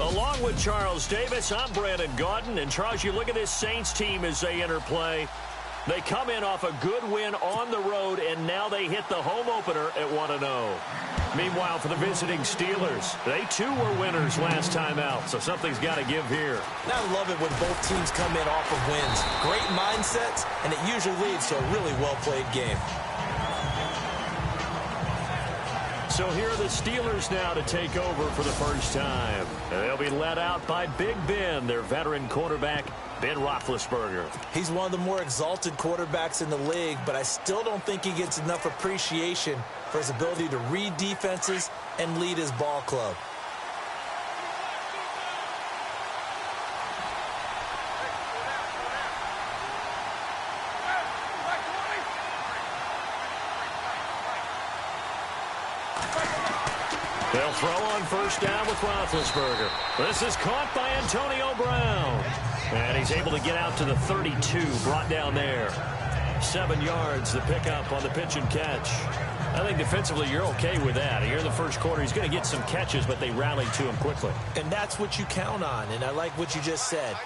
Along with Charles Davis, I'm Brandon Gaudin. And, Charles, you look at this Saints team as they enter play. They come in off a good win on the road, and now they hit the home opener at 1-0. Meanwhile, for the visiting Steelers, they too were winners last time out, so something's got to give here. And I love it when both teams come in off of wins. Great mindsets, and it usually leads to a really well-played game. So here are the Steelers now to take over for the first time. They'll be led out by Big Ben, their veteran quarterback, Ben Roethlisberger. He's one of the more exalted quarterbacks in the league, but I still don't think he gets enough appreciation for his ability to read defenses and lead his ball club. They'll throw on first down with Roethlisberger. This is caught by Antonio Brown. And he's able to get out to the 32, brought down there. 7 yards, the pickup on the pitch and catch. I think defensively you're okay with that. Here in the first quarter, he's going to get some catches, but they rallied to him quickly. And that's what you count on, and I like what you just said.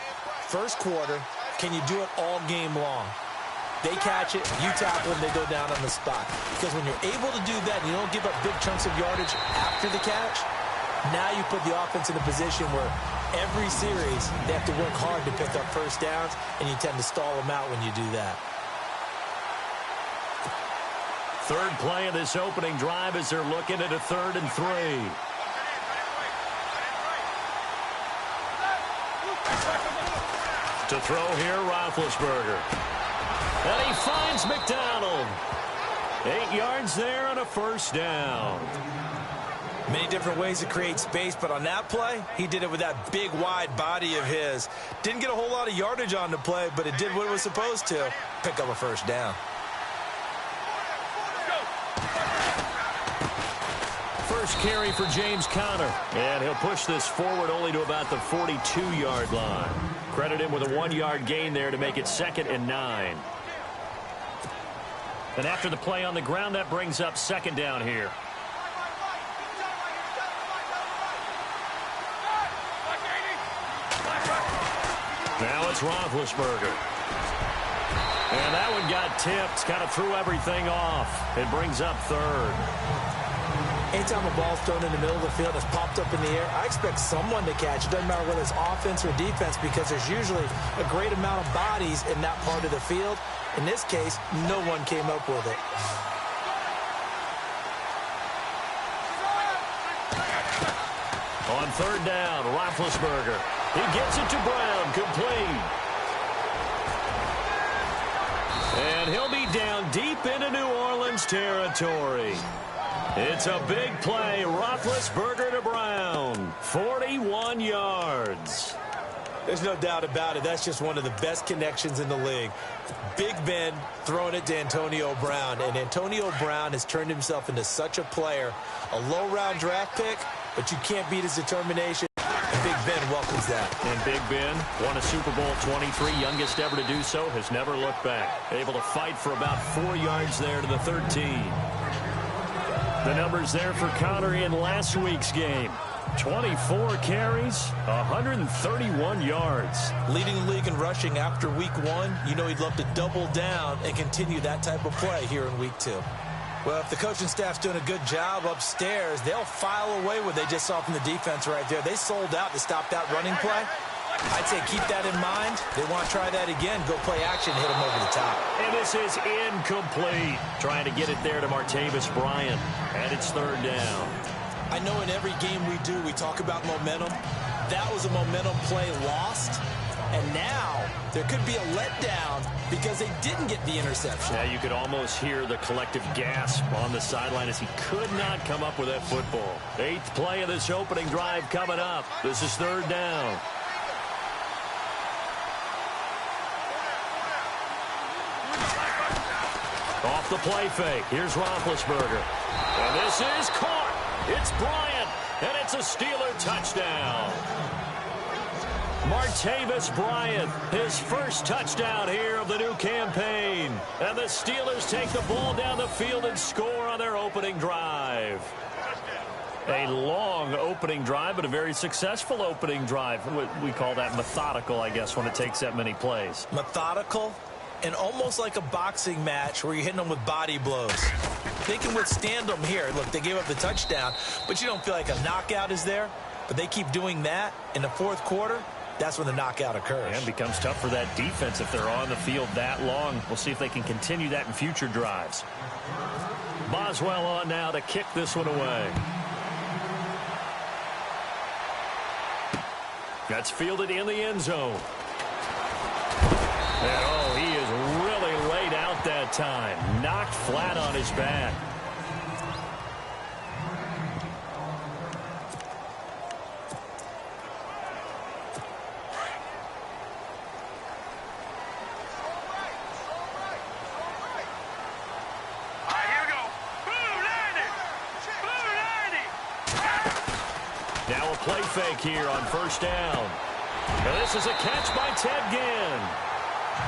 First quarter, can you do it all game long? They catch it, you tackle them, they go down on the spot. Because when you're able to do that and you don't give up big chunks of yardage after the catch, now you put the offense in a position where every series they have to work hard to pick up first downs, and you tend to stall them out when you do that. Third play of this opening drive as they're looking at a 3rd and 3. To throw here, Roethlisberger. And he finds McDonald. 8 yards there on a first down. Many different ways to create space, but on that play, he did it with that big, wide body of his. Didn't get a whole lot of yardage on the play, but it did what it was supposed to. Pick up a first down. First carry for James Conner. And he'll push this forward only to about the 42-yard line. Credit him with a 1-yard gain there to make it 2nd and 9. And after the play on the ground, that brings up 2nd down here. Now it's Roethlisberger. And that one got tipped, kind of threw everything off. It brings up 3rd. Anytime a ball's thrown in the middle of the field and it's popped up in the air, I expect someone to catch. It doesn't matter whether it's offense or defense, because there's usually a great amount of bodies in that part of the field. In this case, no one came up with it. On 3rd down, Roethlisberger. He gets it to Brown, complete. And he'll be down deep into New Orleans territory. It's a big play. Roethlisberger to Brown. 41 yards. There's no doubt about it. That's just one of the best connections in the league. Big Ben throwing it to Antonio Brown. And Antonio Brown has turned himself into such a player. A low-round draft pick, but you can't beat his determination. And Big Ben welcomes that. And Big Ben won a Super Bowl 23, youngest ever to do so, has never looked back. Able to fight for about 4 yards there to the 13. The numbers there for Conner in last week's game. 24 carries, 131 yards. Leading the league in rushing after week 1. You know he'd love to double down and continue that type of play here in week 2. Well, if the coaching staff's doing a good job upstairs, they'll file away what they just saw from the defense right there. They sold out to stop that running play. I'd say keep that in mind. They want to try that again. Go play action, hit them over the top. And this is incomplete. Trying to get it there to Martavis Bryant. And it's 3rd down. I know in every game we do, we talk about momentum. That was a momentum play lost. And now there could be a letdown because they didn't get the interception. Yeah, you could almost hear the collective gasp on the sideline as he could not come up with that football. 8th play of this opening drive coming up. This is 3rd down. Off the play fake. Here's Roethlisberger. And this is caught. It's Bryant. And it's a Steeler touchdown. Martavis Bryant, his first touchdown here of the new campaign. And the Steelers take the ball down the field and score on their opening drive. A long opening drive, but a very successful opening drive. We call that methodical, I guess, when it takes that many plays. Methodical and almost like a boxing match where you're hitting them with body blows. They can withstand them here. Look, they gave up the touchdown, but you don't feel like a knockout is there. But they keep doing that in the fourth quarter. That's when the knockout occurs. And it becomes tough for that defense if they're on the field that long. We'll see if they can continue that in future drives. Boswell on now to kick this one away. That's fielded in the end zone. And oh, he is really laid out that time. Knocked flat on his back. Now a play fake here on first down. And this is a catch by Ted Ginn.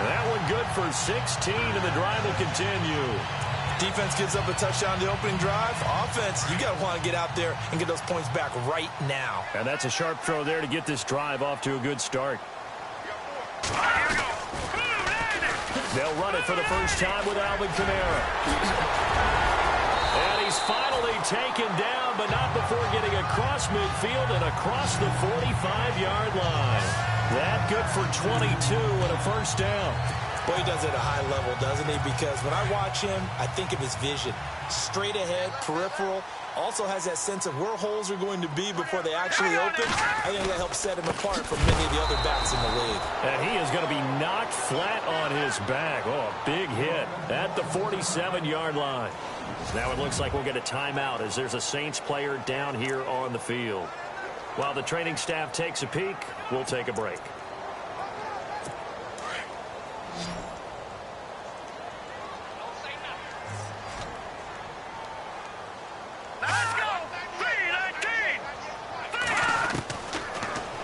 That one good for 16, and the drive will continue. Defense gives up a touchdown the opening drive. Offense, you got to want to get out there and get those points back right now. And that's a sharp throw there to get this drive off to a good start. They'll run it for the first time with Alvin Kamara. And he's finally taken down, but not before getting across midfield and across the 45-yard line. That good for 22 and a first down. Boy, he does it at a high level, doesn't he? Because when I watch him, I think of his vision. Straight ahead, peripheral. Also has that sense of where holes are going to be before they actually open. I think that helps set him apart from many of the other backs in the league. And he is going to be knocked flat on his back. Oh, a big hit at the 47-yard line. Now it looks like we'll get a timeout as there's a Saints player down here on the field. While the training staff takes a peek, we'll take a break.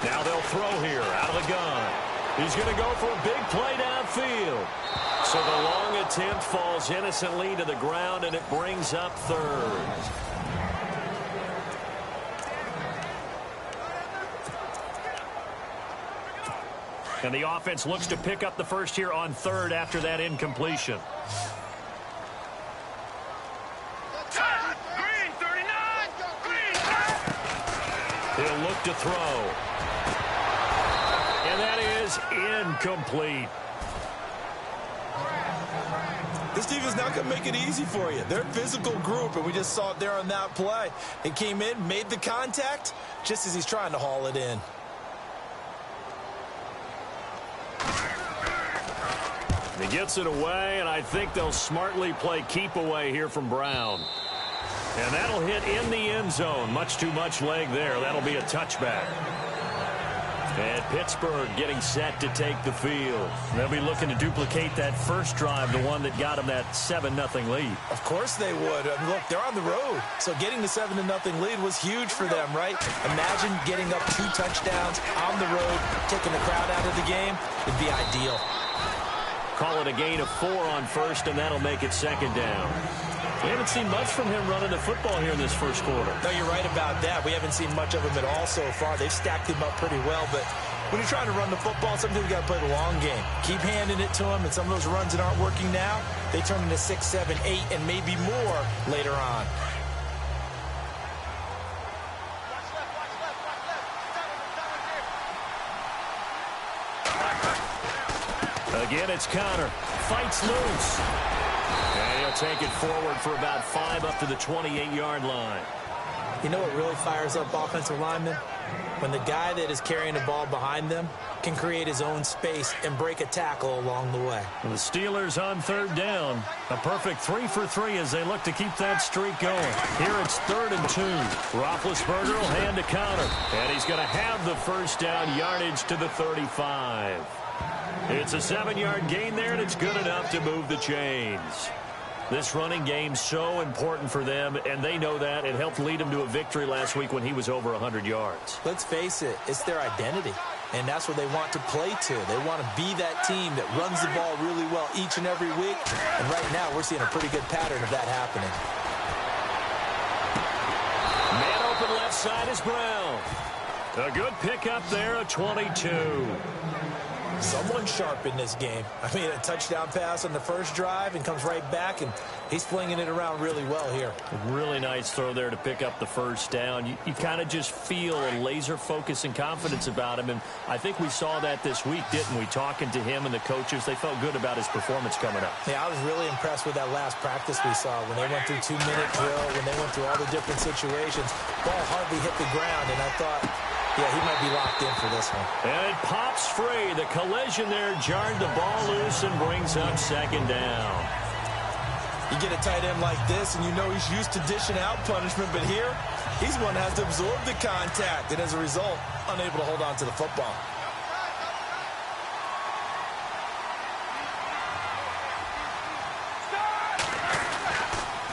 Now they'll throw here out of the gun. He's going to go for a big play downfield. So the long attempt falls innocently to the ground, and it brings up third. And the offense looks to pick up the first here on third after that incompletion. He'll look to throw. And that is incomplete. This defense not going to make it easy for you. They're a physical group, and we just saw it there on that play. They came in, made the contact, just as he's trying to haul it in. He gets it away, and I think they'll smartly play keep away here from Brown. And that'll hit in the end zone. Much too much leg there. That'll be a touchback. And Pittsburgh getting set to take the field. They'll be looking to duplicate that first drive, the one that got them that 7-0 lead. Of course they would. Look, they're on the road. So getting the 7-0 lead was huge for them, right? Imagine getting up 2 touchdowns on the road, taking the crowd out of the game. It'd be ideal. Call it a gain of 4 on first, and that'll make it second down. We haven't seen much from him running the football here in this first quarter. No, you're right about that. We haven't seen much of him at all so far. They've stacked him up pretty well, but when you're trying to run the football, sometimes you got to play the long game. Keep handing it to him, and some of those runs that aren't working now, they turn into 6, 7, 8, and maybe more later on. Again, it's Connor. Fights loose. And he'll take it forward for about 5 up to the 28-yard line. You know what really fires up offensive linemen? When the guy that is carrying the ball behind them can create his own space and break a tackle along the way. And the Steelers on third down. A perfect 3 for 3 as they look to keep that streak going. Here it's 3rd and 2. Roethlisberger will hand to Connor. And he's going to have the first down, yardage to the 35. It's a 7-yard gain there, and it's good enough to move the chains. This running game's so important for them, and they know that. It helped lead them to a victory last week when he was over 100 yards. Let's face it, it's their identity, and that's what they want to play to. They want to be that team that runs the ball really well each and every week, and right now we're seeing a pretty good pattern of that happening. Man open side is Brown. A good pickup there, a 22. Someone sharp in this game. I mean, a touchdown pass on the first drive and comes right back, and he's flinging it around really well here. Really nice throw there to pick up the first down. You kind of just feel a laser focus and confidence about him, and I think we saw that this week, didn't we? Talking to him and the coaches, they felt good about his performance coming up. Yeah, I was really impressed with that last practice we saw when they went through 2-minute drill, when they went through all the different situations. Ball hardly hit the ground, and I thought, yeah, he might be locked in for this one. And it pops free. The collision there jarred the ball loose and brings up second down. You get a tight end like this, and you know he's used to dishing out punishment, but here, he's one that has to absorb the contact, and as a result, unable to hold on to the football.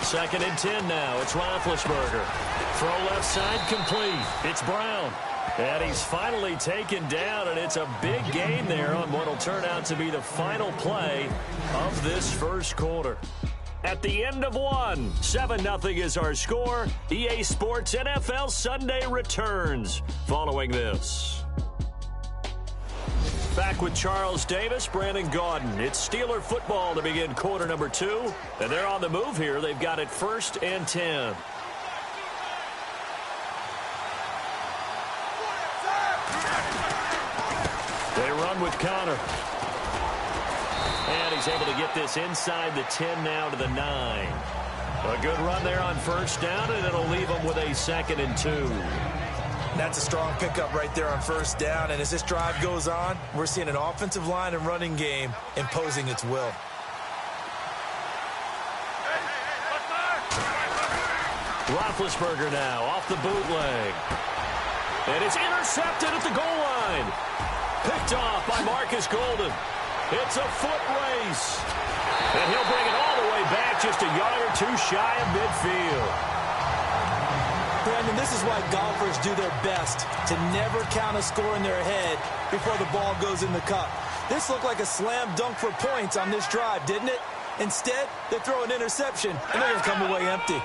Second and 10 now. It's Roethlisberger. Throw left side complete. It's Brown. And he's finally taken down, and it's a big gain there on what will turn out to be the final play of this first quarter. At the end of one, 7-0 is our score. EA Sports NFL Sunday returns following this. Back with Charles Davis, Brandon Gaudin. It's Steeler football to begin quarter number 2. And they're on the move here. They've got it 1st and 10. They run with Connor. And he's able to get this inside the 10 now to the 9. A good run there on first down, and it'll leave them with a 2nd and 2. That's a strong pickup right there on first down, and as this drive goes on, we're seeing an offensive line and running game imposing its will. Roethlisberger now off the bootleg. And it's intercepted at the goal line. Picked off by Marcus Golden. It's a foot race. And he'll bring it all the way back just a yard or two shy of midfield. Brandon, this is why golfers do their best to never count a score in their head before the ball goes in the cup. This looked like a slam dunk for points on this drive, didn't it? Instead, they throw an interception, and they're going to come away empty.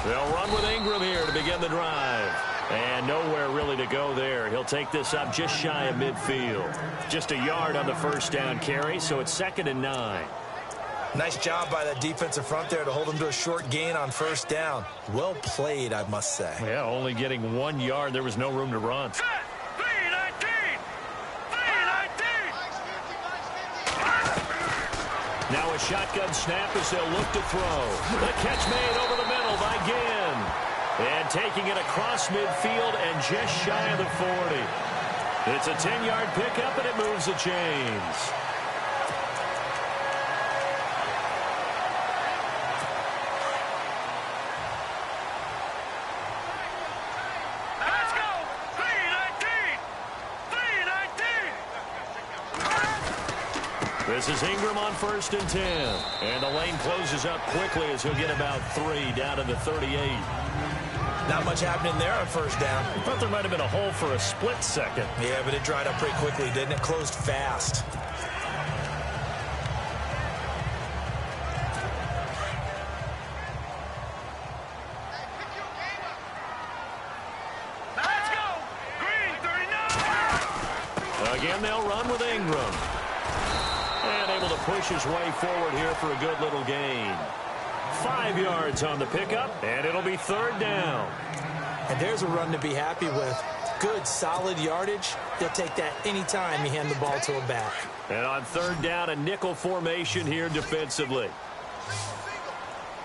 They'll run with Ingram here to begin the drive. And nowhere really to go there. He'll take this up just shy of midfield. Just a yard on the first down carry, so it's 2nd and 9. Nice job by that defensive front there to hold him to a short gain on first down. Well played, I must say. Yeah, only getting 1 yard. There was no room to run. Now a shotgun snap as they'll look to throw. The catch made over the middle by Ginn. And taking it across midfield and just shy of the 40. It's a 10-yard pickup, and it moves the chains. This is Ingram on 1st and 10. And the lane closes up quickly as he'll get about 3 down to the 38. Not much happening there on first down. I thought there might have been a hole for a split second. Yeah, but it dried up pretty quickly, didn't it? Closed fast. Again, they'll run with Ingram. And able to push his way forward here for a good little gain. 5 yards on the pickup, and it'll be 3rd down. And there's a run to be happy with. Good, solid yardage. They'll take that anytime you hand the ball to a back. And on 3rd down, a nickel formation here defensively.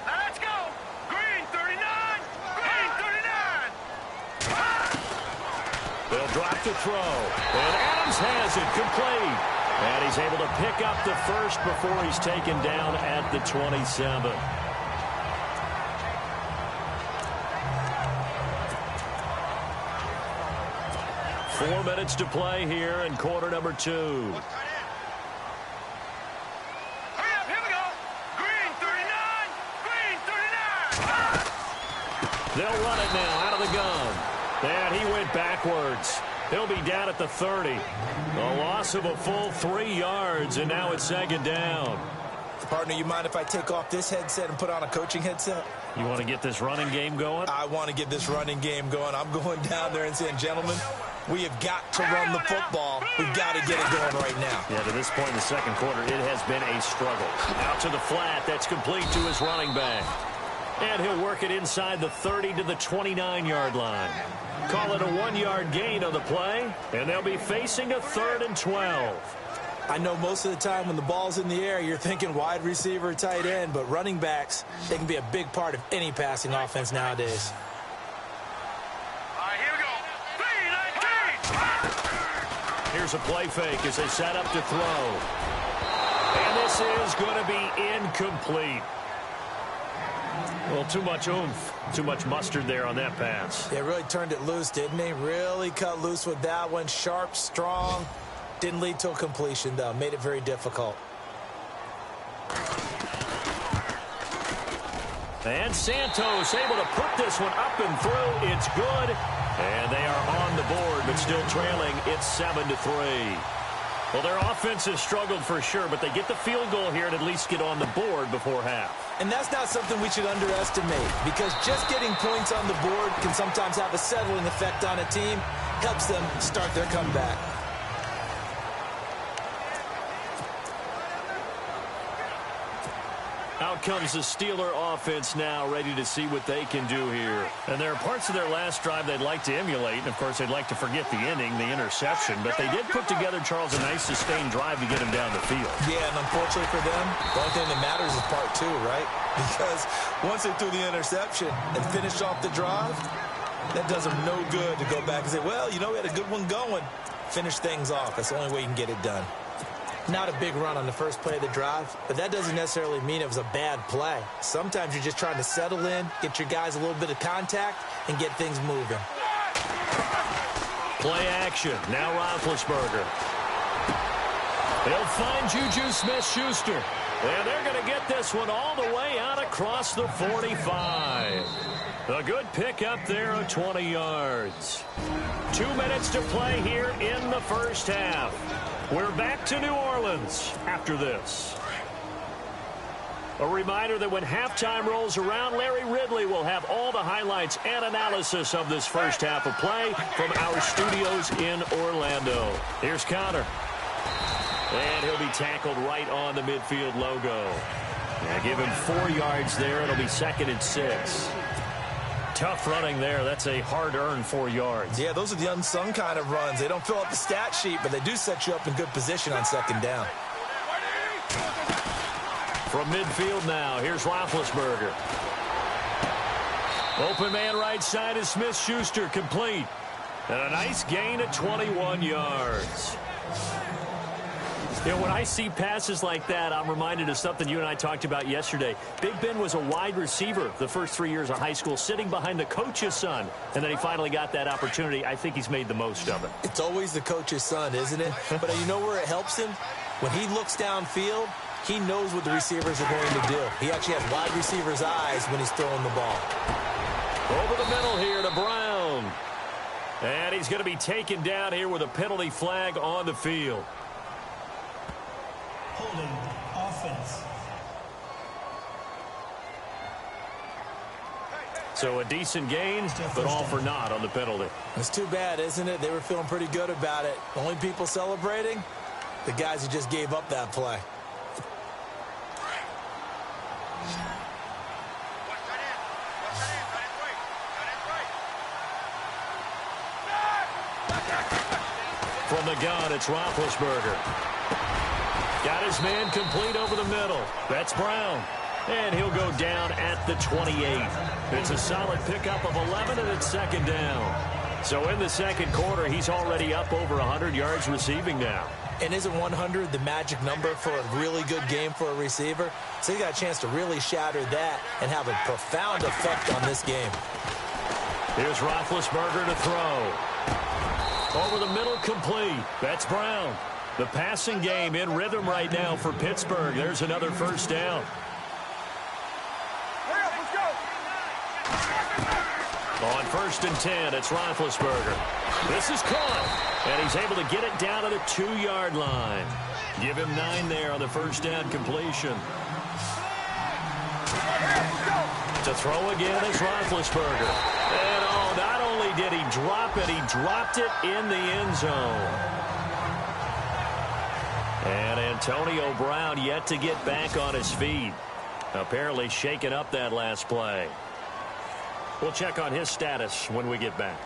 Let's go! Green 39! Green 39! They'll drop the throw. And Adams has it complete. And he's able to pick up the first before he's taken down at the 27. Four minutes to play here in quarter number 2. Hurry up, here we go! Green 39! Green 39! They'll run it now out of the gun. And he went backwards. He'll be down at the 30. A loss of a full 3 yards, and now it's 2nd down. Partner, you mind if I take off this headset and put on a coaching headset? You want to get this running game going? I want to get this running game going. I'm going down there and saying, gentlemen, we have got to run the football. We've got to get it going right now. Yeah, to this point in the second quarter, it has been a struggle. Out to the flat. That's complete to his running back. And he'll work it inside the 30 to the 29-yard line. Call it a 1-yard gain on the play, and they'll be facing a 3rd and 12. I know most of the time when the ball's in the air, you're thinking wide receiver, tight end, but running backs, they can be a big part of any passing offense nowadays. All right, here we go. Here's a play fake as they set up to throw. And this is going to be incomplete. Well, too much oomph, too much mustard there on that pass. They really turned it loose, didn't they? Really cut loose with that one. Sharp, strong. Didn't lead to a completion, though. Made it very difficult. And Santos able to put this one up and through. It's good. And they are on the board, but still trailing. It's 7-3. Well, their offense has struggled for sure, but they get the field goal here and at least get on the board before half. And that's not something we should underestimate, because just getting points on the board can sometimes have a settling effect on a team. Helps them start their comeback. Out comes the Steeler offense now, ready to see what they can do here. And there are parts of their last drive they'd like to emulate. And, of course, they'd like to forget the inning, the interception. But they did put together, Charles, a nice sustained drive to get him down the field. Yeah, and unfortunately for them, the only thing that matters is part 2, right? Because once they threw the interception and finished off the drive, that does them no good to go back and say, well, you know, we had a good one going. Finish things off. That's the only way you can get it done. Not a big run on the first play of the drive, but that doesn't necessarily mean it was a bad play. Sometimes you're just trying to settle in, get your guys a little bit of contact, and get things moving. Play action. Now Roethlisberger. They'll find Juju Smith-Schuster. And they're going to get this one all the way out across the 45. A good pickup there of 20 yards. 2 minutes to play here in the first half. We're back to New Orleans after this. A reminder that when halftime rolls around, Larry Ridley will have all the highlights and analysis of this first half of play from our studios in Orlando. Here's Connor. And he'll be tackled right on the midfield logo. Now give him 4 yards there. It'll be 2nd and 6. Tough running there. That's a hard-earned 4 yards. Yeah, those are the unsung kind of runs. They don't fill up the stat sheet, but they do set you up in good position on 2nd down. From midfield now, here's Roethlisberger. Open man right side is Smith-Schuster, complete. And a nice gain at 21 yards. You know, when I see passes like that, I'm reminded of something you and I talked about yesterday. Big Ben was a wide receiver the first 3 years of high school, sitting behind the coach's son. And then he finally got that opportunity. I think he's made the most of it. It's always the coach's son, isn't it? But you know where it helps him? When he looks downfield, he knows what the receivers are going to do. He actually has wide receiver's eyes when he's throwing the ball. Over the middle here to Brown. And he's going to be taken down here with a penalty flag on the field. Holding offense. So a decent gain, but all for naught on the penalty. It's too bad, isn't it? They were feeling pretty good about it. The only people celebrating, the guys who just gave up that play. From the gun, it's Roethlisberger. Got his man complete over the middle. That's Brown. And he'll go down at the 28. It's a solid pickup of 11, and it's 2nd down. So in the second quarter, he's already up over 100 yards receiving now. And isn't 100 the magic number for a really good game for a receiver? So he got a chance to really shatter that and have a profound effect on this game. Here's Roethlisberger to throw. Over the middle, complete. That's Brown. The passing game in rhythm right now for Pittsburgh. There's another first down. On 1st and 10, it's Roethlisberger. This is caught, and he's able to get it down to the 2-yard line. Give him 9 there on the first down completion. To throw again is Roethlisberger. And not only did he drop it, he dropped it in the end zone. And Antonio Brown yet to get back on his feet. Apparently shaking up that last play. We'll check on his status when we get back.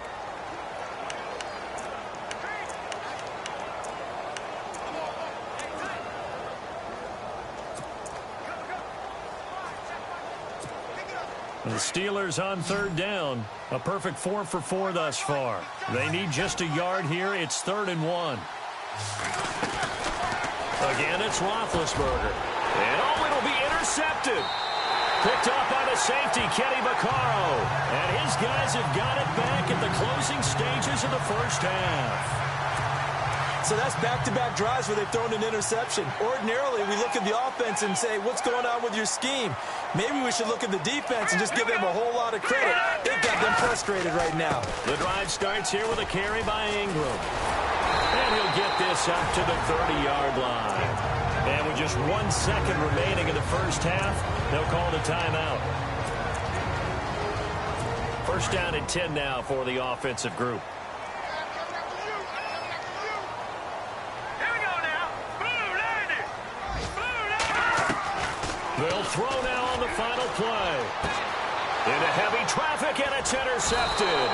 The Steelers on third down. A perfect 4 for 4 thus far. They need just a yard here. It's 3rd and 1. Again, it's Roethlisberger. And it'll be intercepted. Picked up by the safety, Kenny Vaccaro. And his guys have got it back at the closing stages of the first half. So that's back-to-back drives where they've thrown an interception. Ordinarily, we look at the offense and say, what's going on with your scheme? Maybe we should look at the defense and just give them a whole lot of credit. They've got them frustrated right now. The drive starts here with a carry by Ingram. And he'll get this up to the 30-yard line. And with just 1 second remaining in the first half, they'll call the timeout. First down and 10 now for the offensive group. They'll throw now on the final play. Into heavy traffic, and it's intercepted.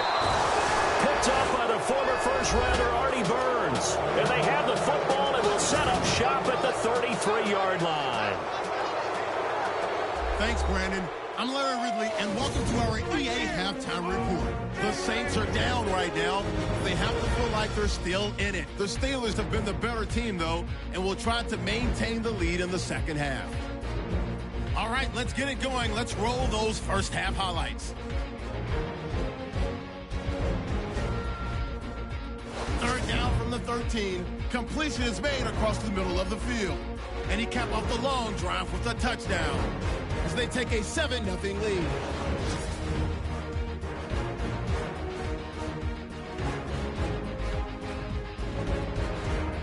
Picked up by the former first-rounder Artie Burns. And they have the football and will set up shop at the 33-yard line. Thanks, Brandon. I'm Larry Ridley, and welcome to our EA Halftime Report. The Saints are down right now. They have to feel like they're still in it. The Steelers have been the better team, though, and will try to maintain the lead in the second half. All right, let's get it going. Let's roll those first half highlights. Third down from the 13. Completion is made across the middle of the field. And he capped off the long drive with a touchdown as they take a 7-0 lead.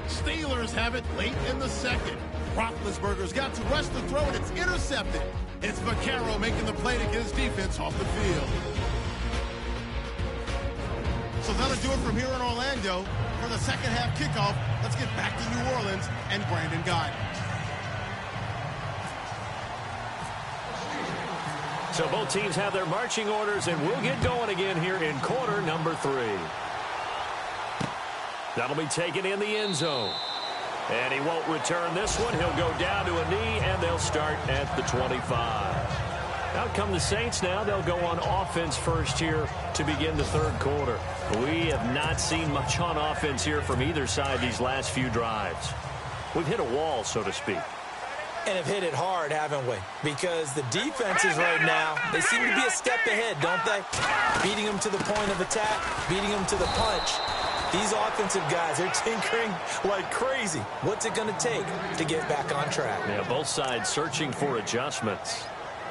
Steelers have it late in the second. Roethlisberger's got to rush the throw, and it's intercepted. It's Vaccaro making the play to get his defense off the field. So that'll do it from here in Orlando. For the second half kickoff, let's get back to New Orleans and Brandon Guy. So both teams have their marching orders, and we'll get going again here in quarter number 3. That'll be taken in the end zone. And he won't return this one. He'll go down to a knee, and they'll start at the 25. Out come the Saints now. They'll go on offense first here to begin the third quarter. We have not seen much on offense here from either side these last few drives. We've hit a wall, so to speak. And have hit it hard, haven't we? Because the defenses right now, they seem to be a step ahead, don't they? Beating them to the point of attack, beating them to the punch. These offensive guys are tinkering like crazy. What's it going to take to get back on track? Yeah, both sides searching for adjustments.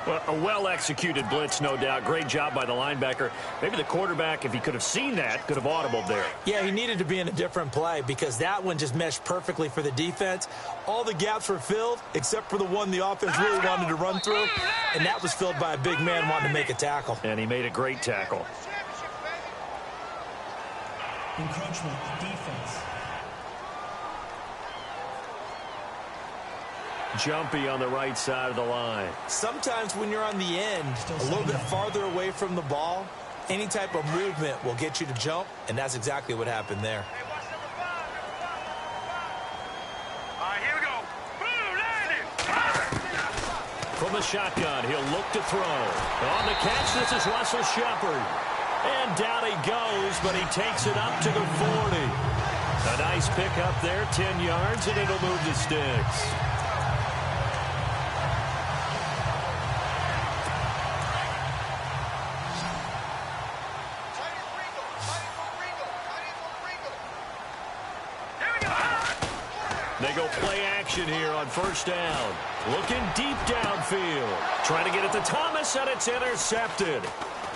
Well, a well-executed blitz, no doubt. Great job by the linebacker. Maybe the quarterback, if he could have seen that, could have audibled there. Yeah, he needed to be in a different play because that one just meshed perfectly for the defense. All the gaps were filled except for the one the offense really wanted to run through, and that was filled by a big man wanting to make a tackle. And he made a great tackle. Encroachment, defense. Jumpy on the right side of the line. Sometimes when you're on the end, a little bit farther away from the ball, any type of movement will get you to jump, and that's exactly what happened there. All right, here we go. Boom, landing. From the shotgun, he'll look to throw. On the catch, this is Russell Shepard. And down he goes, but he takes it up to the 40. A nice pick up there, 10 yards, and it'll move the sticks. They go play action here on first down. Looking deep downfield. Trying to get it to Thomas, and it's intercepted.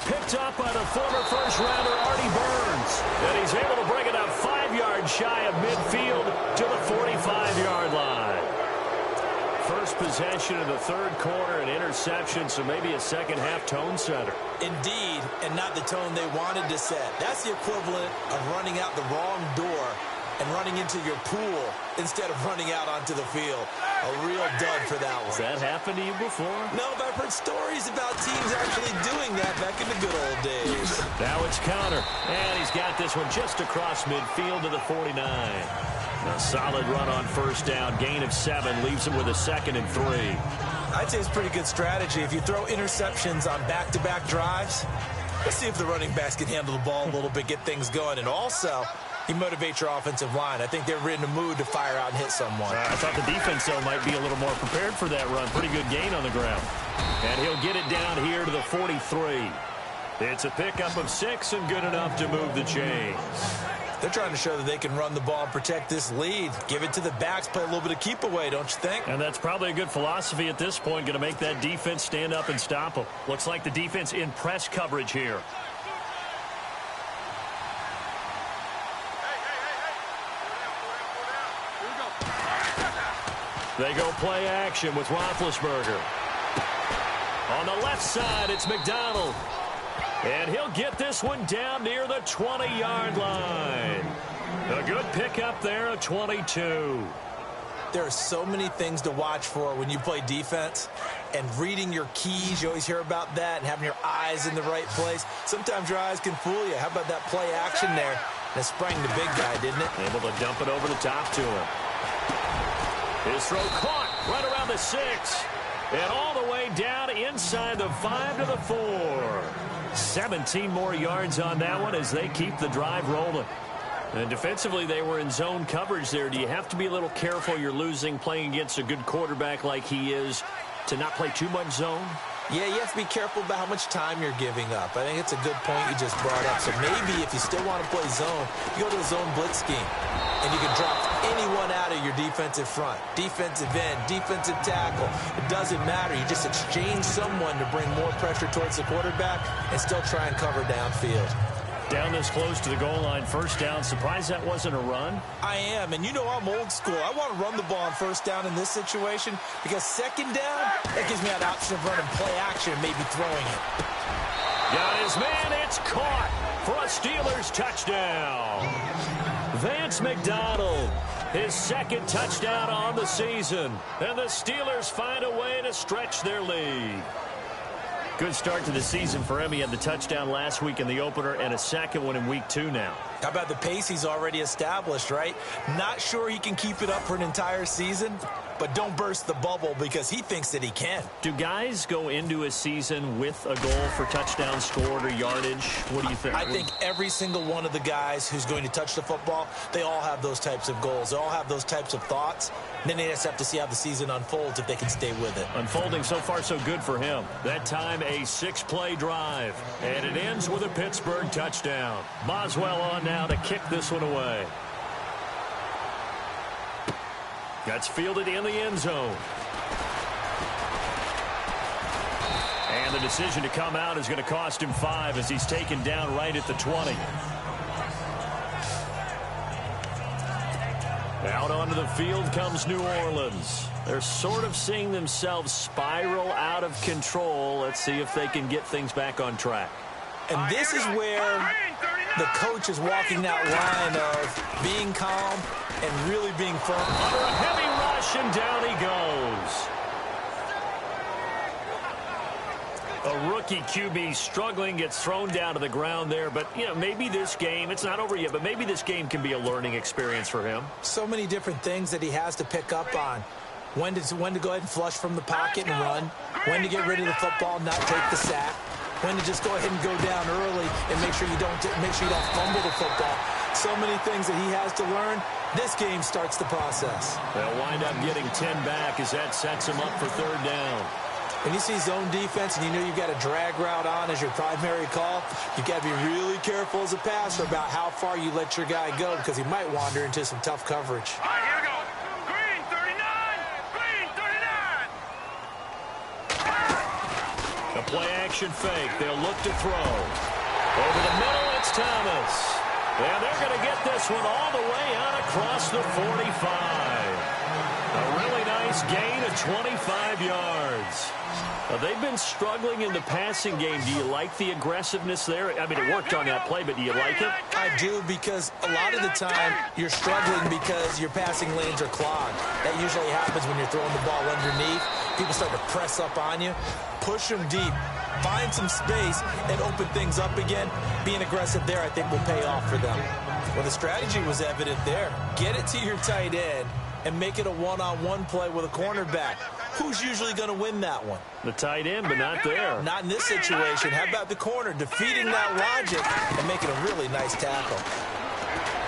Picked up by the former first-rounder Artie Burns. And he's able to bring it up 5 yards shy of midfield to the 45-yard line. First possession in the third quarter, an interception, so maybe a second-half tone setter. Indeed, and not the tone they wanted to set. That's the equivalent of running out the wrong door and running into your pool instead of running out onto the field. A real dud for that one. Has that happened to you before? No, but I've heard stories about teams actually doing that back in the good old days. Now it's counter, and he's got this one just across midfield to the 49. A solid run on first down, gain of 7, leaves him with a 2nd and 3. I'd say it's pretty good strategy. If you throw interceptions on back-to-back drives, let's see if the running backs can handle the ball a little bit, get things going, and also he motivates your offensive line. I think they're in the mood to fire out and hit someone. I thought the defense, though, might be a little more prepared for that run. Pretty good gain on the ground. And he'll get it down here to the 43. It's a pickup of 6 and good enough to move the chains. They're trying to show that they can run the ball and protect this lead. Give it to the backs, play a little bit of keep away, don't you think? And that's probably a good philosophy at this point, going to make that defense stand up and stop them. Looks like the defense in press coverage here. They go play action with Roethlisberger. On the left side, it's McDonald. And he'll get this one down near the 20-yard line. A good pickup there, a 22. There are so many things to watch for when you play defense. And reading your keys, you always hear about that, and having your eyes in the right place. Sometimes your eyes can fool you. How about that play action there? And it sprang the big guy, didn't it? Able to dump it over the top to him. His throw caught right around the 6. And all the way down inside the 5 to the 4. 17 more yards on that one as they keep the drive rolling. And defensively, they were in zone coverage there. Do you have to be a little careful? You're losing playing against a good quarterback like he is to not play too much zone? Yeah, you have to be careful about how much time you're giving up. I think it's a good point you just brought up. So maybe if you still want to play zone, you go to a zone blitz scheme. And you can drop anyone out of your defensive front. Defensive end, defensive tackle. It doesn't matter. You just exchange someone to bring more pressure towards the quarterback and still try and cover downfield. Down this close to the goal line, first down. Surprised that wasn't a run? I am, and you know I'm old school. I want to run the ball on first down in this situation because second down, that gives me that option of running play action and maybe throwing it. Got his man, it's caught for a Steelers touchdown. Vance McDonald, his 2nd touchdown on the season. And the Steelers find a way to stretch their lead. Good start to the season for him. He had the touchdown last week in the opener and a 2nd one in week 2 now. How about the pace he's already established, right? Not sure he can keep it up for an entire season, but don't burst the bubble because he thinks that he can. Do guys go into a season with a goal for touchdown scored or yardage? What do you think? I think every single one of the guys who's going to touch the football, they all have those types of goals. They all have those types of thoughts. And then they just have to see how the season unfolds if they can stay with it. Unfolding so far so good for him. That time a 6-play drive. And it ends with a Pittsburgh touchdown. Boswell on now to kick this one away. That's fielded in the end zone. And the decision to come out is going to cost him 5 as he's taken down right at the 20. Out onto the field comes New Orleans. They're sort of seeing themselves spiral out of control. Let's see if they can get things back on track. And this is where the coach is walking that line of being calm and really being firm. Under a heavy rush, and down he goes. A rookie QB struggling, gets thrown down to the ground there. But, you know, maybe this game, it's not over yet, but maybe this game can be a learning experience for him. So many different things that he has to pick up on. When to go ahead and flush from the pocket and run. When to get rid of the football and not take the sack. When to just go ahead and go down early and make sure you don't fumble the football. So many things that he has to learn. This game starts the process. They'll wind up getting 10 back as that sets him up for 3rd down. When you see zone defense and you know you've got a drag route on as your primary call, you've got to be really careful as a passer about how far you let your guy go because he might wander into some tough coverage. All right, here we go. Green 39. Green 39. A play-action fake. They'll look to throw. Over the middle, it's Thomas. And they're going to get this one all the way out across the 45. A really nice nice gain of 25 yards. They've been struggling in the passing game. Do you like the aggressiveness there? I mean, it worked on that play, but do you like it? I do, because a lot of the time you're struggling because your passing lanes are clogged. That usually happens when you're throwing the ball underneath. People start to press up on you. Push them deep. Find some space and open things up again. Being aggressive there, I think, will pay off for them. Well, the strategy was evident there. Get it to your tight end and make it a one-on-one play with a cornerback. Who's usually going to win that one? The tight end, but not there. Not in this situation. How about the corner defeating that logic and making a really nice tackle?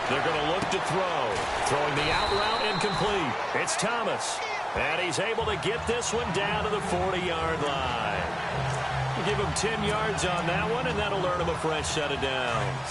They're going to look to throw. Throwing the out route incomplete. It's Thomas. And he's able to get this one down to the 40-yard line. Give him 10 yards on that one, and that'll earn him a fresh set of downs.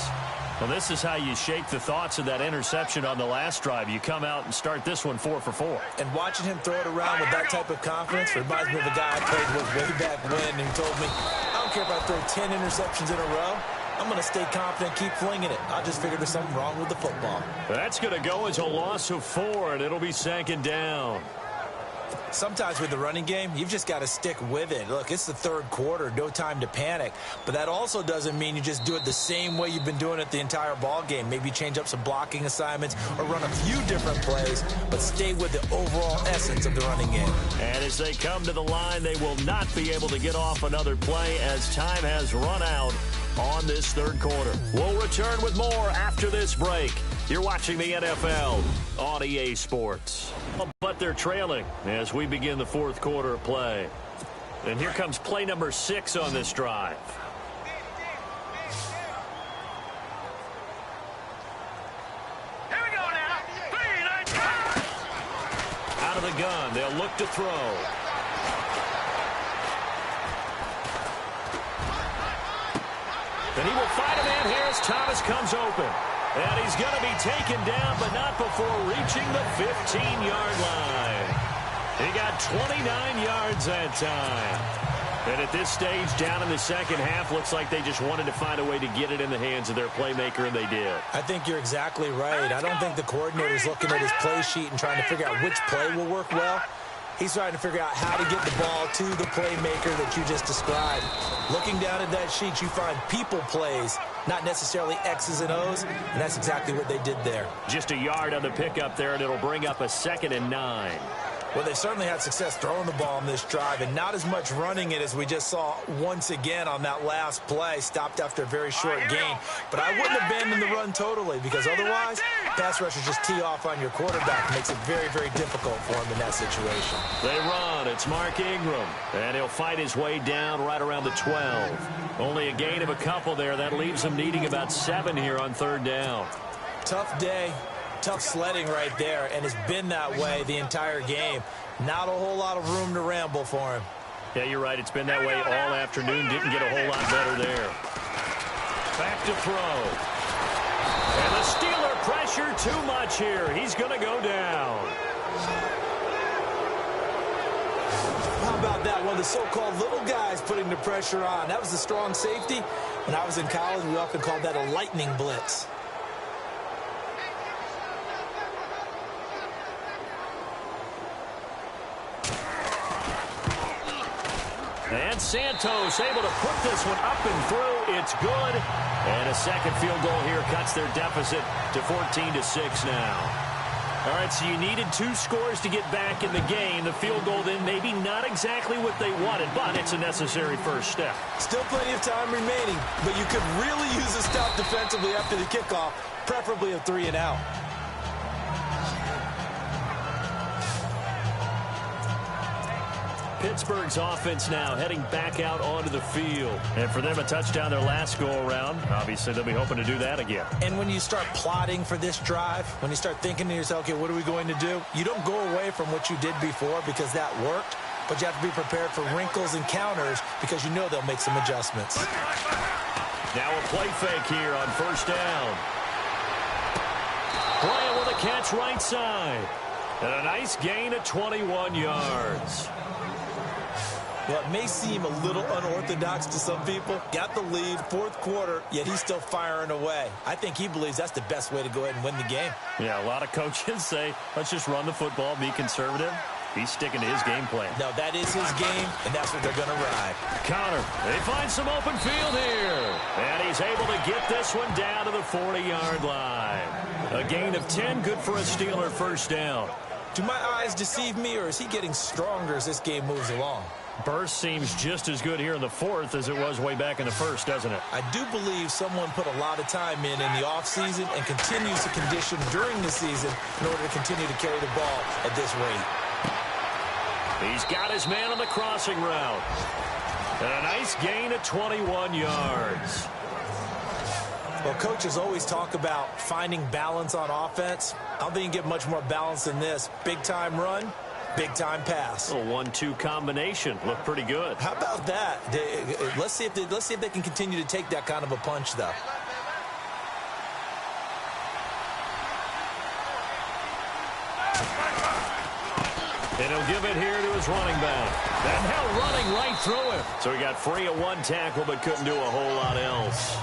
Well, this is how you shake the thoughts of that interception on the last drive. You come out and start this one 4 for 4. And watching him throw it around with that type of confidence reminds me of a guy I played with way back when, and he told me, I don't care if I throw 10 interceptions in a row. I'm going to stay confident, keep flinging it. I just figured there's something wrong with the football. That's going to go as a loss of 4, and it'll be second down. Sometimes with the running game, you've just got to stick with it. Look, it's the third quarter, no time to panic. But that also doesn't mean you just do it the same way you've been doing it the entire ball game. Maybe change up some blocking assignments or run a few different plays, but stay with the overall essence of the running game. And as they come to the line, they will not be able to get off another play as time has run out on this third quarter. We'll return with more after this break. You're watching the NFL on EA Sports. But they're trailing as we begin the fourth quarter of play. And here comes play number 6 on this drive. Here we go now. 3, 9, Out of the gun, they'll look to throw. And he will find a man here as Thomas comes open. And he's going to be taken down, but not before reaching the 15-yard line. He got 29 yards that time. And at this stage, down in the second half, looks like they just wanted to find a way to get it in the hands of their playmaker, and they did. I think you're exactly right. I don't think the coordinator's looking at his play sheet and trying to figure out which play will work well. He's trying to figure out how to get the ball to the playmaker that you just described. Looking down at that sheet, you find people plays, not necessarily X's and O's, and that's exactly what they did there. Just a yard on the pickup there, and it'll bring up a 2nd and 9. Well, they certainly had success throwing the ball on this drive, and not as much running it as we just saw once again on that last play. Stopped after a very short gain. But I wouldn't abandon the run totally, because otherwise, pass rushers just tee off on your quarterback. Makes it very, very difficult for him in that situation. They run. It's Mark Ingram, and he'll fight his way down right around the 12. Only a gain of a couple there. That leaves him needing about 7 here on third down. Tough day. Tough sledding right there, and it's been that way the entire game. Not a whole lot of room to ramble for him. Yeah, you're right. It's been that way all afternoon. Didn't get a whole lot better there. Back to throw. And the Steeler pressure too much here. He's going to go down. How about that? One of the so-called little guys putting the pressure on. That was the strong safety. When I was in college, we often called that a lightning blitz. And Santos able to put this one up and through. It's good. And a second field goal here cuts their deficit to 14-6 now. All right, so you needed 2 scores to get back in the game. The field goal then maybe not exactly what they wanted, but it's a necessary first step. Still plenty of time remaining, but you could really use a stop defensively after the kickoff, preferably a 3 and out. Pittsburgh's offense now heading back out onto the field. And for them, a touchdown their last go-around. Obviously, they'll be hoping to do that again. And when you start plotting for this drive, when you start thinking to yourself, okay, what are we going to do? You don't go away from what you did before because that worked, but you have to be prepared for wrinkles and counters because you know they'll make some adjustments. Now a play fake here on first down. Bryant with a catch right side. And a nice gain of 21 yards. Well, it may seem a little unorthodox to some people. Got the lead, fourth quarter, yet he's still firing away. I think he believes that's the best way to go ahead and win the game. Yeah, a lot of coaches say, let's just run the football, be conservative. He's sticking to his game plan. No, that is his game, and that's what they're going to ride. Connor, they find some open field here. And he's able to get this one down to the 40-yard line. A gain of 10, good for a Steeler first down. Do my eyes deceive me, or is he getting stronger as this game moves along? Burst seems just as good here in the fourth as it was way back in the first, doesn't it? I do believe someone put a lot of time in the offseason and continues to condition during the season in order to continue to carry the ball at this rate. He's got his man on the crossing route. And a nice gain of 21 yards. Well, coaches always talk about finding balance on offense. I don't think you get much more balance than this. Big-time run, big-time pass. A 1-2 combination. Looked pretty good. How about that? Let's see if they can continue to take that kind of a punch, though. And he'll give it here to his running back. And now running right through him. So he got free of one tackle but couldn't do a whole lot else.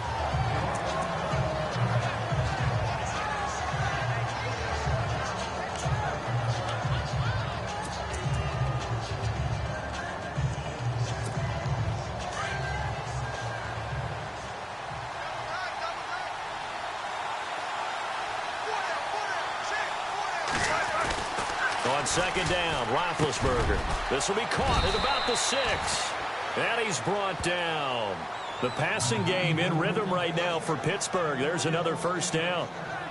On second down, Roethlisberger. This will be caught at about the 6. And he's brought down. The passing game in rhythm right now for Pittsburgh. There's another first down.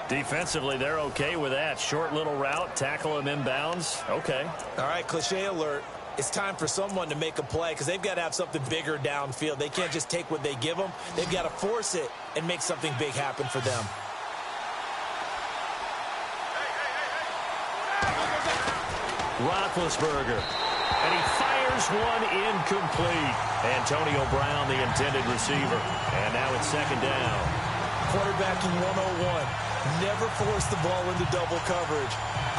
Defensively, they're okay with that. Short little route, tackle him inbounds. Okay. All right, cliche alert. It's time for someone to make a play because they've got to have something bigger downfield. They can't just take what they give them. They've got to force it and make something big happen for them. Roethlisberger, and he fires one incomplete. Antonio Brown, the intended receiver. And now it's second down. Quarterbacking 101. Never force the ball into double coverage,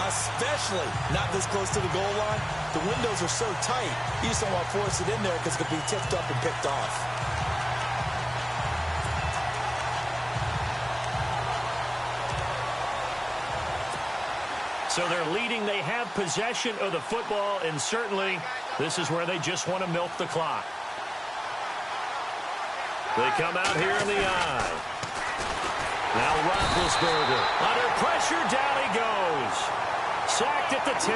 especially not this close to the goal line. The windows are so tight, you just don't want to force it in there because it could be tipped up and picked off. So they're leading. They have possession of the football, and certainly this is where they just want to milk the clock. They come out here in the eye. Now Roethlisberger under pressure, down he goes. Sacked at the 10.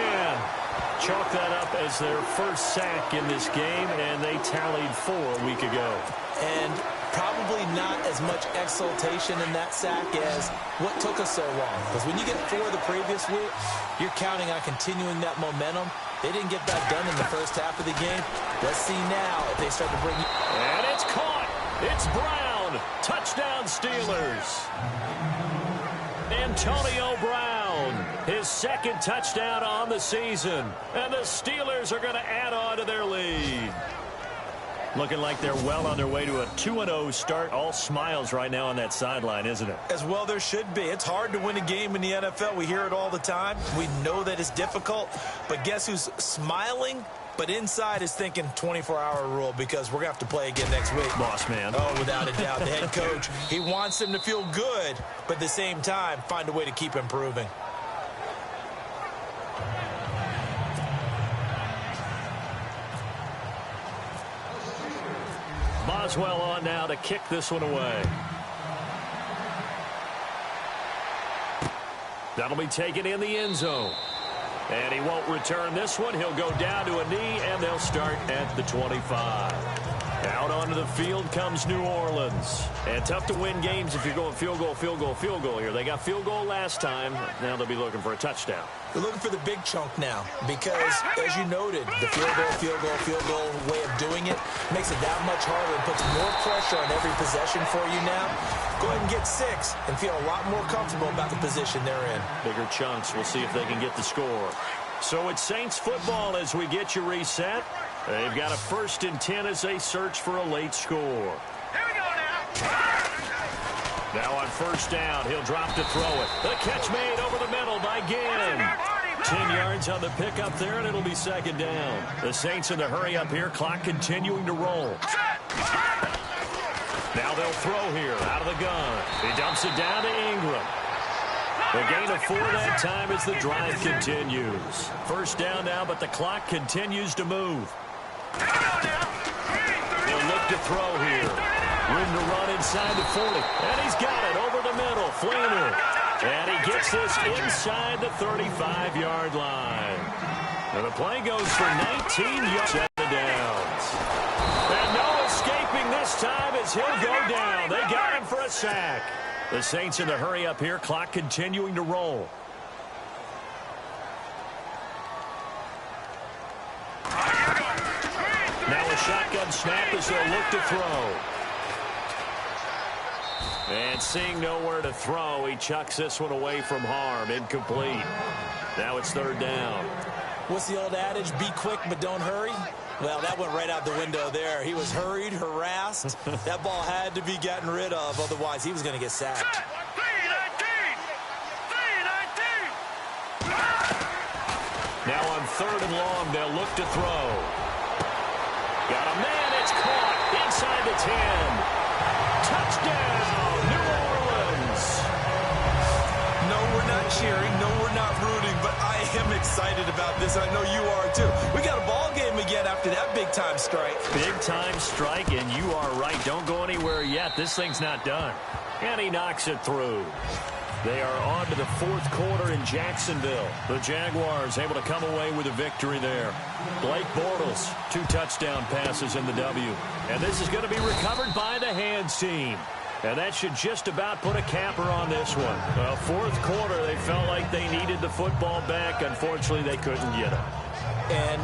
Chalk that up as their first sack in this game, and they tallied 4 a week ago. And probably not as much exultation in that sack as what took us so long. Because when you get 4 the previous week, you're counting on continuing that momentum. They didn't get that done in the first half of the game. Let's see now if they start to bring... And it's caught. It's Brown. Touchdown Steelers. Antonio Brown, his second touchdown on the season. And the Steelers are going to add on to their lead. Looking like they're well on their way to a 2-0 start. All smiles right now on that sideline, isn't it? As well there should be. It's hard to win a game in the NFL. We hear it all the time. We know that it's difficult. But guess who's smiling? But inside is thinking 24-hour rule because we're going to have to play again next week. Boss man. Oh, without a doubt. The head coach, he wants them to feel good, but at the same time, find a way to keep improving. Boswell on now to kick this one away. That'll be taken in the end zone. And he won't return this one. He'll go down to a knee, and they'll start at the 25. Out onto the field comes New Orleans. And tough to win games if you're going field goal, field goal, field goal here. They got field goal last time. Now they'll be looking for a touchdown. They're looking for the big chunk now because, as you noted, the field goal way of doing it makes it that much harder and puts more pressure on every possession for you now. Go ahead and get 6 and feel a lot more comfortable about the position they're in. Bigger chunks. We'll see if they can get the score. So it's Saints football as we get you reset. They've got a 1st and 10 as they search for a late score. Here we go now. Now on first down, he'll drop to throw it. The catch made over the middle by Ginn. 10 yards on the pickup there, and it'll be second down. The Saints in the hurry up here, clock continuing to roll. Now they'll throw here out of the gun. He dumps it down to Ingram. The gain of 4 that time as the drive continues. First down now, but the clock continues to move. They'll look to throw here. Room to run inside the 40. And he's got it over the middle. Fleener. And he gets this inside the 35-yard line. And the play goes for 19 yards. 7 downs. And no escaping this time as he'll go down. They got him for a sack. The Saints in the hurry up here. Clock continuing to roll. Now a shotgun snap as they'll look to throw. And seeing nowhere to throw, he chucks this one away from harm. Incomplete. Now it's 3rd down. What's the old adage? Be quick, but don't hurry. Well, that went right out the window there. He was hurried, harassed. That ball had to be gotten rid of. Otherwise, he was going to get sacked. Now on 3rd and long, they'll look to throw. Got a man. It's caught inside the 10. Touchdown, New Orleans. No, we're not cheering. No, we're not rooting. But I am excited about this. I know you are, too. We got a ball game again after that big-time strike. Big-time strike, and you are right. Don't go anywhere yet. This thing's not done. And he knocks it through. They are on to the 4th quarter in Jacksonville. The Jaguars able to come away with a victory there. Blake Bortles, 2 touchdown passes in the W. And this is going to be recovered by the hands team. And that should just about put a capper on this one. Well, 4th quarter, they felt like they needed the football back. Unfortunately, they couldn't get it. And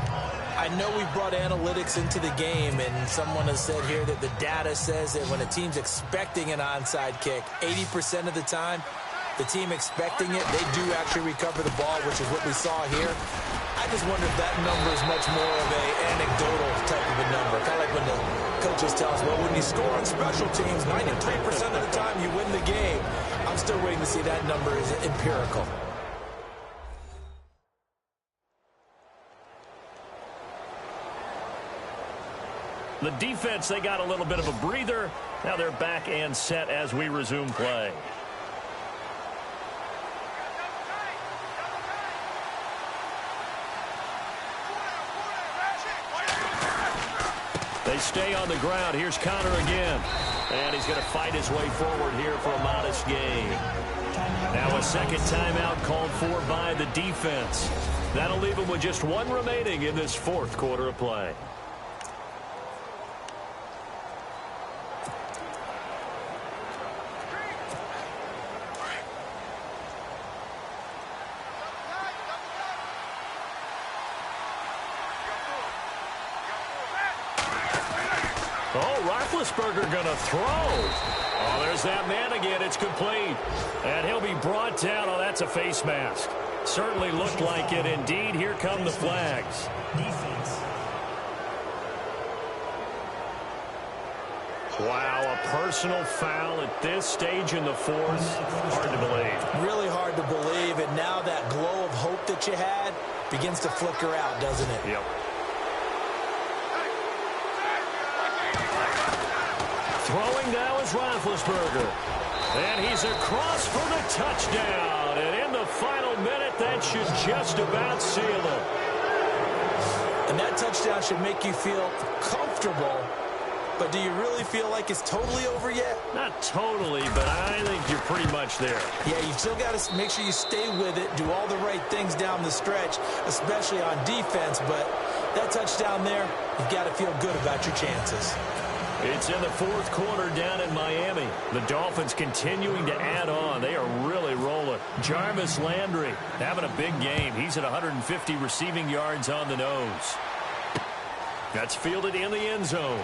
I know we brought analytics into the game, and someone has said here that the data says that when a team's expecting an onside kick, 80% of the time, the team expecting it, they do actually recover the ball, which is what we saw here. I just wonder if that number is much more of an anecdotal type of a number. Kind of like when the coaches tell us, well, when you score on special teams, 93% of the time you win the game. I'm still waiting to see that number is empirical. The defense, they got a little bit of a breather. Now they're back and set as we resume play. They stay on the ground. Here's Connor again. And he's going to fight his way forward here for a modest gain. Now a second timeout called for by the defense. That'll leave him with just 1 remaining in this 4th quarter of play. Roethlisberger going to throw. Oh, there's that man again. It's complete. And he'll be brought down. Oh, that's a face mask. Certainly looked like it. Indeed, here come the flags. Defense. Wow, a personal foul at this stage in the 4th. Hard to believe. Really hard to believe. And now that glow of hope that you had begins to flicker out, doesn't it? Yep. Throwing now is Roethlisberger. And he's across for the touchdown. And in the final minute, that should just about seal it. And that touchdown should make you feel comfortable. But do you really feel like it's totally over yet? Not totally, but I think you're pretty much there. Yeah, you've still got to make sure you stay with it, do all the right things down the stretch, especially on defense. But that touchdown there, you've got to feel good about your chances. It's in the 4th quarter down in Miami. The Dolphins continuing to add on. They are really rolling. Jarvis Landry having a big game. He's at 150 receiving yards on the nose. That's fielded in the end zone.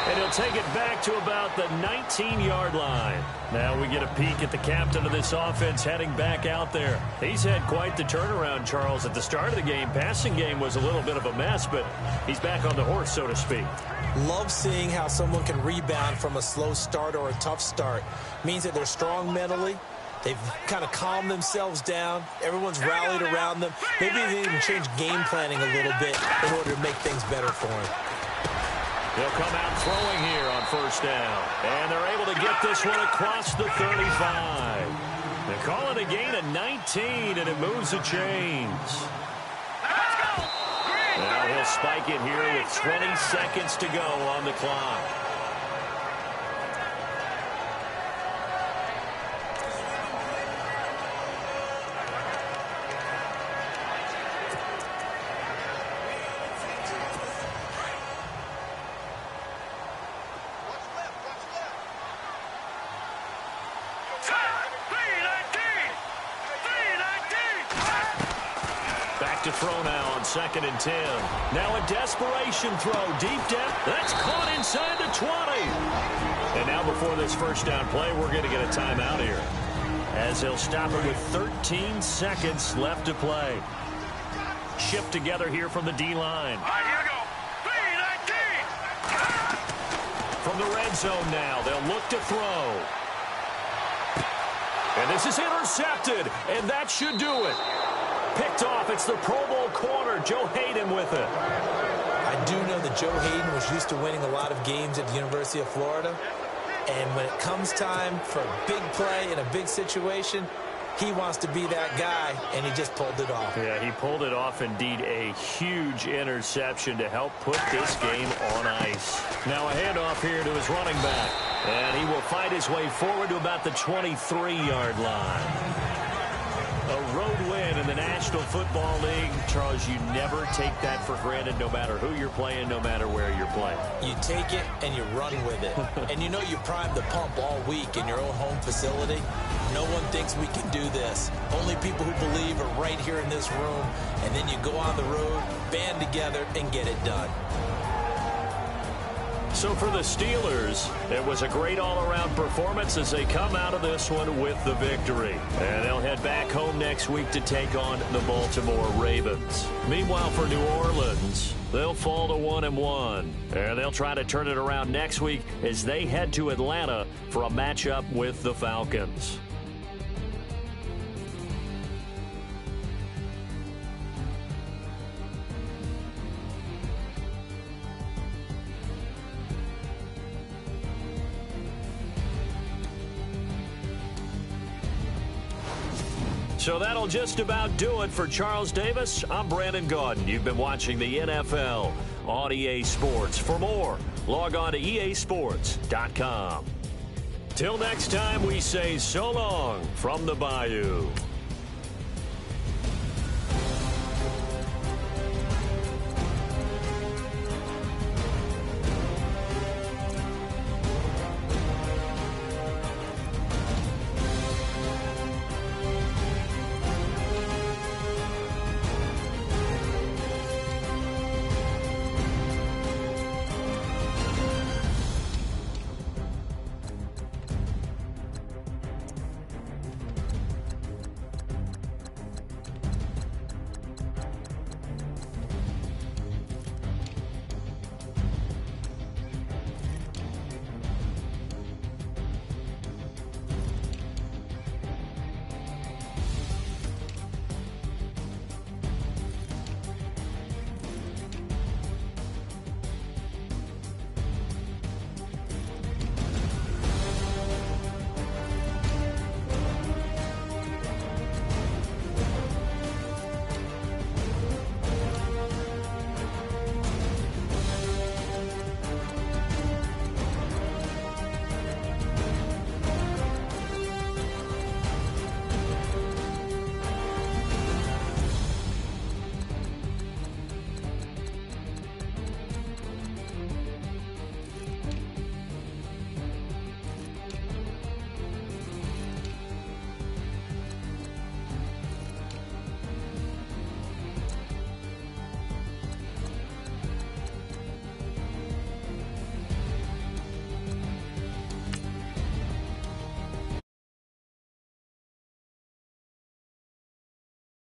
And he'll take it back to about the 19-yard line. Now we get a peek at the captain of this offense heading back out there. He's had quite the turnaround, Charles. At the start of the game, passing game was a little bit of a mess, but he's back on the horse, so to speak. Love seeing how someone can rebound from a slow start or a tough start. Means that they're strong mentally. They've kind of calmed themselves down. Everyone's rallied around them. Maybe they even change game planning a little bit in order to make things better for them. He'll come out throwing here on first down. And they're able to get this one across the 35. They call it a gain of 19, and it moves the chains. Now he'll spike it here with 20 seconds to go on the clock. To throw now on 2nd and 10. Now a desperation throw. Deep depth. That's caught inside the 20. And now before this first down play, we're going to get a timeout here, as he'll stop it with 13 seconds left to play. Shift together here from the D-line. All right, here we go. 3-19. From the red zone now, they'll look to throw. And this is intercepted, and that should do it. Picked off. It's the Pro Bowl corner, Joe Hayden, with it. I do know that Joe Hayden was used to winning a lot of games at the University of Florida. And when it comes time for a big play in a big situation, he wants to be that guy, and he just pulled it off. Yeah, he pulled it off. Indeed, a huge interception to help put this game on ice. Now a handoff here to his running back. And he will fight his way forward to about the 23-yard line. A road win in the National Football League. Charles, you never take that for granted, no matter who you're playing, no matter where you're playing. You take it and you run with it. And you know you primed the pump all week in your own home facility. No one thinks we can do this. Only people who believe are right here in this room. And then you go on the road, band together, and get it done. So for the Steelers, it was a great all-around performance as they come out of this one with the victory. And they'll head back home next week to take on the Baltimore Ravens. Meanwhile, for New Orleans, they'll fall to 1-1. And they'll try to turn it around next week as they head to Atlanta for a matchup with the Falcons. So that'll just about do it for Charles Davis. I'm Brandon Gaudin. You've been watching the NFL on EA Sports. For more, log on to easports.com. Till next time, we say so long from the Bayou.